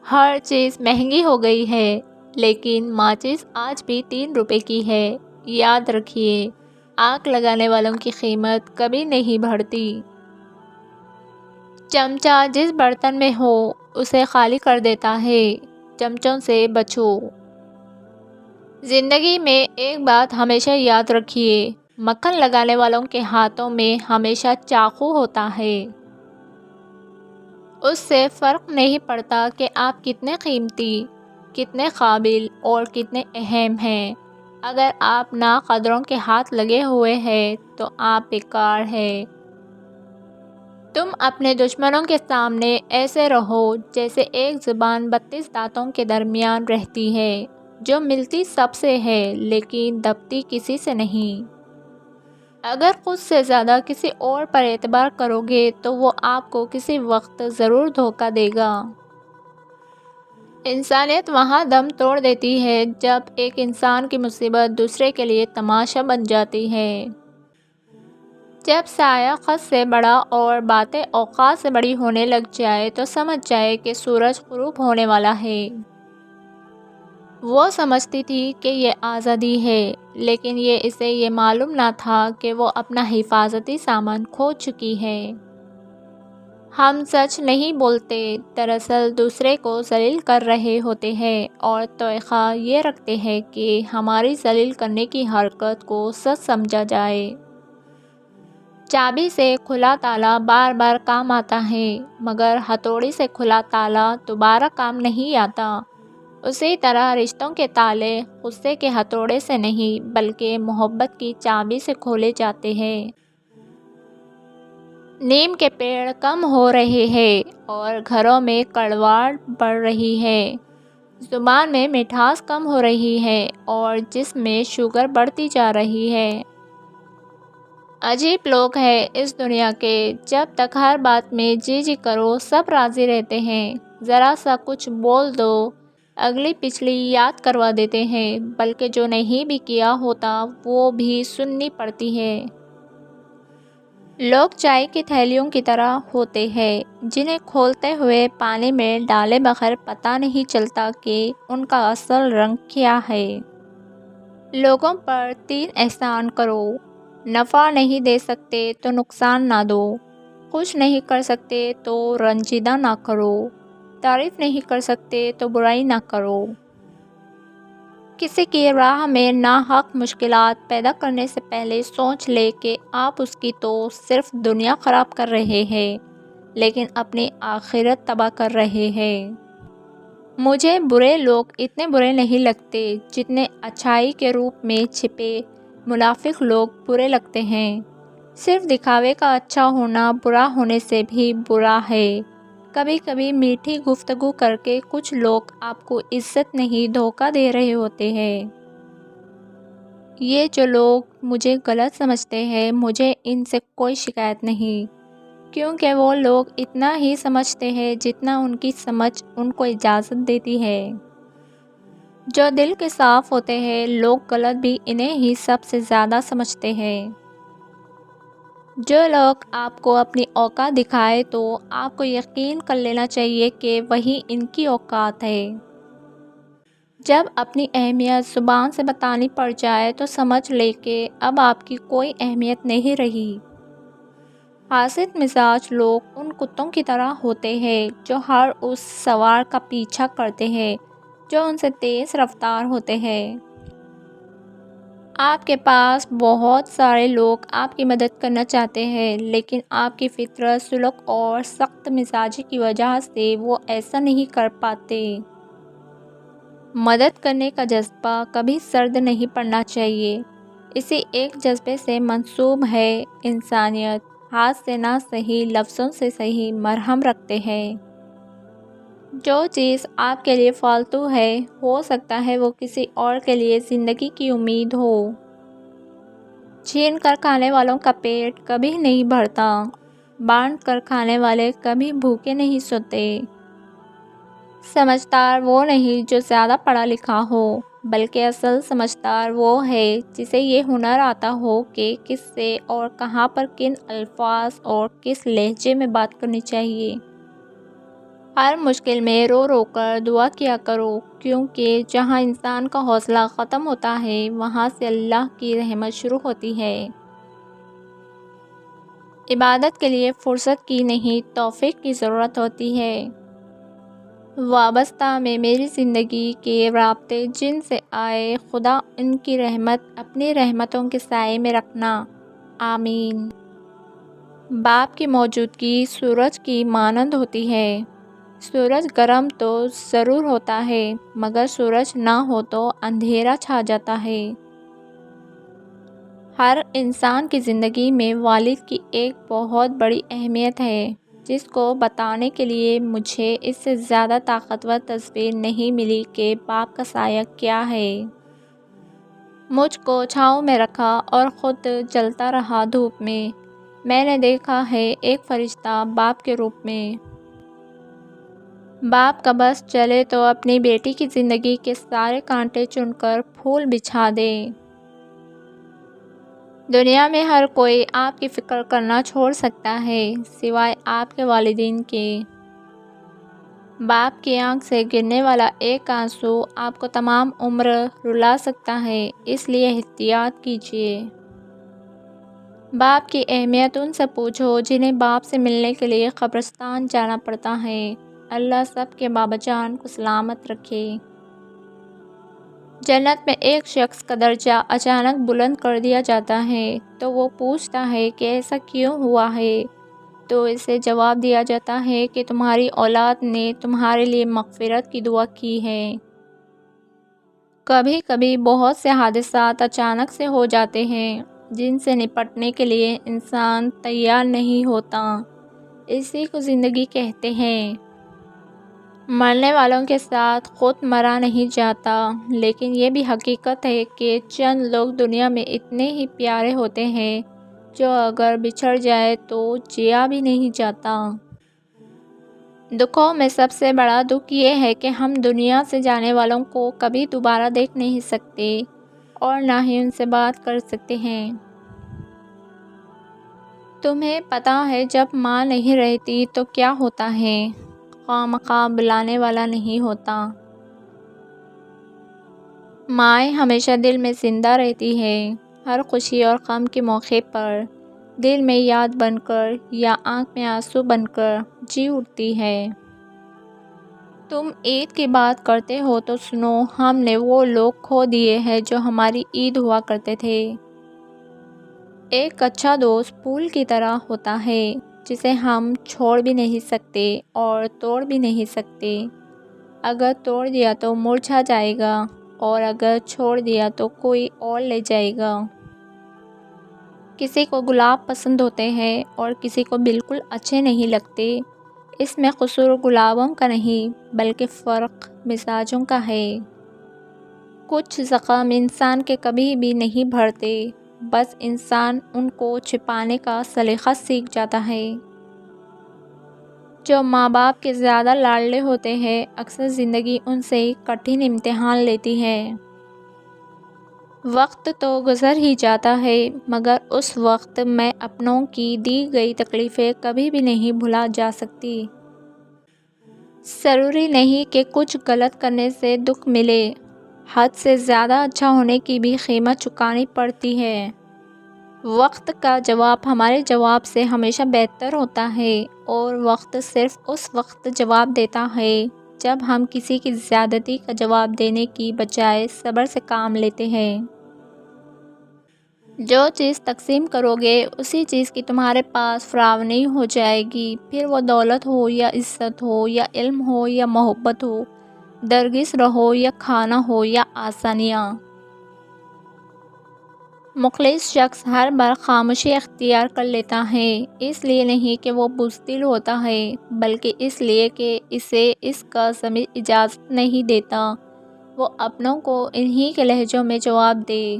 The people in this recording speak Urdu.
ہر چیز مہنگی ہو گئی ہے، لیکن ماچس آج بھی 3 روپے کی ہے۔ یاد رکھیے، آگ لگانے والوں کی قیمت کبھی نہیں بڑھتی۔ چمچہ جس برتن میں ہو اسے خالی کر دیتا ہے۔ چمچوں سے بچو۔ زندگی میں ایک بات ہمیشہ یاد رکھیے، مکھن لگانے والوں کے ہاتھوں میں ہمیشہ چاقو ہوتا ہے۔ اس سے فرق نہیں پڑتا کہ آپ کتنے قیمتی، کتنے قابل اور کتنے اہم ہیں۔ اگر آپ ناقدروں کے ہاتھ لگے ہوئے ہیں تو آپ بیکار ہیں۔ تم اپنے دشمنوں کے سامنے ایسے رہو جیسے ایک زبان 32 دانتوں کے درمیان رہتی ہے، جو ملتی سب سے ہے لیکن دبتی کسی سے نہیں۔ اگر خود سے زیادہ کسی اور پر اعتبار کرو گے تو وہ آپ کو کسی وقت ضرور دھوکہ دے گا۔ انسانیت وہاں دم توڑ دیتی ہے جب ایک انسان کی مصیبت دوسرے کے لیے تماشا بن جاتی ہے۔ جب سایہ خود سے بڑا اور باتیں اوقات سے بڑی ہونے لگ جائے تو سمجھ جائے کہ سورج غروب ہونے والا ہے۔ وہ سمجھتی تھی کہ یہ آزادی ہے، لیکن اسے یہ معلوم نہ تھا کہ وہ اپنا حفاظتی سامان کھو چکی ہے۔ ہم سچ نہیں بولتے، دراصل دوسرے کو ذلیل کر رہے ہوتے ہیں اور توقع یہ رکھتے ہیں کہ ہماری ذلیل کرنے کی حرکت کو سچ سمجھا جائے۔ چابی سے کھلا تالا بار بار کام آتا ہے، مگر ہتھوڑی سے کھلا تالا دوبارہ کام نہیں آتا۔ اسی طرح رشتوں کے تالے غصے کے ہتھوڑے سے نہیں بلکہ محبت کی چابی سے کھولے جاتے ہیں۔ نیم کے پیڑ کم ہو رہے ہیں اور گھروں میں کڑواہٹ بڑھ رہی ہے۔ زبان میں مٹھاس کم ہو رہی ہے اور جسم میں شوگر بڑھتی جا رہی ہے۔ عجیب لوگ ہیں اس دنیا کے، جب تک ہر بات میں جی جی کرو سب راضی رہتے ہیں، ذرا سا کچھ بول دو اگلی پچھلی یاد کروا دیتے ہیں، بلکہ جو نہیں بھی کیا ہوتا وہ بھی سننی پڑتی ہے۔ لوگ چائے کی تھیلیوں کی طرح ہوتے ہیں جنہیں کھولتے ہوئے پانی میں ڈالے بغیر پتہ نہیں چلتا کہ ان کا اصل رنگ کیا ہے۔ لوگوں پر 3 احسان کرو، نفع نہیں دے سکتے تو نقصان نہ دو، خوش نہیں کر سکتے تو رنجیدہ نہ کرو، تعریف نہیں کر سکتے تو برائی نہ کرو۔ کسی کی راہ میں ناحق مشکلات پیدا کرنے سے پہلے سوچ لے کہ آپ اس کی تو صرف دنیا خراب کر رہے ہیں، لیکن اپنی آخرت تباہ کر رہے ہیں۔ مجھے برے لوگ اتنے برے نہیں لگتے جتنے اچھائی کے روپ میں چھپے منافق لوگ برے لگتے ہیں۔ صرف دکھاوے کا اچھا ہونا برا ہونے سے بھی برا ہے۔ کبھی کبھی میٹھی گفتگو کر کے کچھ لوگ آپ کو عزت نہیں دھوکہ دے رہے ہوتے ہیں۔ یہ جو لوگ مجھے غلط سمجھتے ہیں مجھے ان سے کوئی شکایت نہیں، کیونکہ وہ لوگ اتنا ہی سمجھتے ہیں جتنا ان کی سمجھ ان کو اجازت دیتی ہے۔ جو دل کے صاف ہوتے ہیں لوگ غلط بھی انہیں ہی سب سے زیادہ سمجھتے ہیں۔ جو لوگ آپ کو اپنی اوقات دکھائے تو آپ کو یقین کر لینا چاہیے کہ وہی ان کی اوقات ہے۔ جب اپنی اہمیت زبان سے بتانی پڑ جائے تو سمجھ لے کہ اب آپ کی کوئی اہمیت نہیں رہی۔ حاسد مزاج لوگ ان کتوں کی طرح ہوتے ہیں جو ہر اس سوار کا پیچھا کرتے ہیں جو ان سے تیز رفتار ہوتے ہیں۔ آپ کے پاس بہت سارے لوگ آپ کی مدد کرنا چاہتے ہیں، لیکن آپ کی فطرت، سلوک اور سخت مزاجی کی وجہ سے وہ ایسا نہیں کر پاتے۔ مدد کرنے کا جذبہ کبھی سرد نہیں پڑنا چاہیے، اسی ایک جذبے سے منسوب ہے انسانیت۔ ہاتھ سے نہ سہی لفظوں سے صحیح مرہم رکھتے ہیں۔ جو چیز آپ کے لیے فالتو ہے ہو سکتا ہے وہ کسی اور کے لیے زندگی کی امید ہو۔ چھین کر کھانے والوں کا پیٹ کبھی نہیں بھرتا، بانٹ کر کھانے والے کبھی بھوکے نہیں سوتے۔ سمجھدار وہ نہیں جو زیادہ پڑھا لکھا ہو، بلکہ اصل سمجھدار وہ ہے جسے یہ ہنر آتا ہو کہ کس سے اور کہاں پر کن الفاظ اور کس لہجے میں بات کرنی چاہیے۔ ہر مشکل میں رو رو کر دعا کیا کرو، کیونکہ جہاں انسان کا حوصلہ ختم ہوتا ہے وہاں سے اللہ کی رحمت شروع ہوتی ہے۔ عبادت کے لیے فرصت کی نہیں، توفیق کی ضرورت ہوتی ہے۔ وابستہ میں میری زندگی کے رابطے جن سے آئے، خدا ان کی رحمت اپنی رحمتوں کے سائے میں رکھنا، آمین۔ باپ کی موجودگی سورج کی مانند ہوتی ہے۔ سورج گرم تو ضرور ہوتا ہے، مگر سورج نہ ہو تو اندھیرا چھا جاتا ہے۔ ہر انسان کی زندگی میں والد کی ایک بہت بڑی اہمیت ہے، جس کو بتانے کے لیے مجھے اس سے زیادہ طاقتور تصویر نہیں ملی کہ باپ کا سایہ کیا ہے۔ مجھ کو چھاؤں میں رکھا اور خود جلتا رہا دھوپ میں نے دیکھا ہے ایک فرشتہ باپ کے روپ میں۔ باپ کا بس چلے تو اپنی بیٹی کی زندگی کے سارے کانٹے چن کر پھول بچھا دے۔ دنیا میں ہر کوئی آپ کی فکر کرنا چھوڑ سکتا ہے سوائے آپ کے والدین کے۔ باپ کی آنکھ سے گرنے والا ایک آنسو آپ کو تمام عمر رلا سکتا ہے، اس لیے احتیاط کیجیے۔ باپ کی اہمیت ان سے پوچھو جنہیں باپ سے ملنے کے لیے قبرستان جانا پڑتا ہے۔ اللہ سب کے بابا جان کو سلامت رکھے۔ جنت میں ایک شخص کا درجہ اچانک بلند کر دیا جاتا ہے تو وہ پوچھتا ہے کہ ایسا کیوں ہوا ہے، تو اسے جواب دیا جاتا ہے کہ تمہاری اولاد نے تمہارے لیے مغفرت کی دعا کی ہے۔ کبھی کبھی بہت سے حادثات اچانک سے ہو جاتے ہیں جن سے نپٹنے کے لیے انسان تیار نہیں ہوتا، اسی کو زندگی کہتے ہیں۔ مرنے والوں کے ساتھ خود مرا نہیں جاتا، لیکن یہ بھی حقیقت ہے کہ چند لوگ دنیا میں اتنے ہی پیارے ہوتے ہیں جو اگر بچھڑ جائے تو جیا بھی نہیں جاتا۔ دکھوں میں سب سے بڑا دکھ یہ ہے کہ ہم دنیا سے جانے والوں کو کبھی دوبارہ دیکھ نہیں سکتے اور نہ ہی ان سے بات کر سکتے ہیں۔ تمہیں پتہ ہے جب ماں نہیں رہتی تو کیا ہوتا ہے، خواہ مخواہ بلانے والا نہیں ہوتا۔ مائیں ہمیشہ دل میں زندہ رہتی ہے، ہر خوشی اور غم کے موقع پر دل میں یاد بن کر یا آنکھ میں آنسو بن کر جی اٹھتی ہے۔ تم عید کی بات کرتے ہو تو سنو، ہم نے وہ لوگ کھو دیے ہیں جو ہماری عید ہوا کرتے تھے۔ ایک اچھا دوست پھول کی طرح ہوتا ہے جسے ہم چھوڑ بھی نہیں سکتے اور توڑ بھی نہیں سکتے۔ اگر توڑ دیا تو مرجھا جائے گا اور اگر چھوڑ دیا تو کوئی اور لے جائے گا۔ کسی کو گلاب پسند ہوتے ہیں اور کسی کو بالکل اچھے نہیں لگتے، اس میں قصور گلابوں کا نہیں بلکہ فرق مزاجوں کا ہے۔ کچھ زخم انسان کے کبھی بھی نہیں بھرتے، بس انسان ان کو چھپانے کا سلیقہ سیکھ جاتا ہے۔ جو ماں باپ کے زیادہ لاڈلے ہوتے ہیں اکثر زندگی ان سے کٹھن امتحان لیتی ہے۔ وقت تو گزر ہی جاتا ہے مگر اس وقت میں اپنوں کی دی گئی تکلیفیں کبھی بھی نہیں بھلا جا سکتی۔ ضروری نہیں کہ کچھ غلط کرنے سے دکھ ملے، حد سے زیادہ اچھا ہونے کی بھی قیمت چکانی پڑتی ہے۔ وقت کا جواب ہمارے جواب سے ہمیشہ بہتر ہوتا ہے اور وقت صرف اس وقت جواب دیتا ہے جب ہم کسی کی زیادتی کا جواب دینے کی بجائے صبر سے کام لیتے ہیں۔ جو چیز تقسیم کرو گے اسی چیز کی تمہارے پاس فراوانی ہو جائے گی، پھر وہ دولت ہو یا عزت ہو یا علم ہو یا محبت ہو، درگس رہو یا کھانا ہو یا آسانیاں۔ مخلص شخص ہر بار خاموشی اختیار کر لیتا ہے، اس لیے نہیں کہ وہ بزدل ہوتا ہے بلکہ اس لیے کہ اسے اس کا ضمیر اجازت نہیں دیتا وہ اپنوں کو انہی کے لہجوں میں جواب دے۔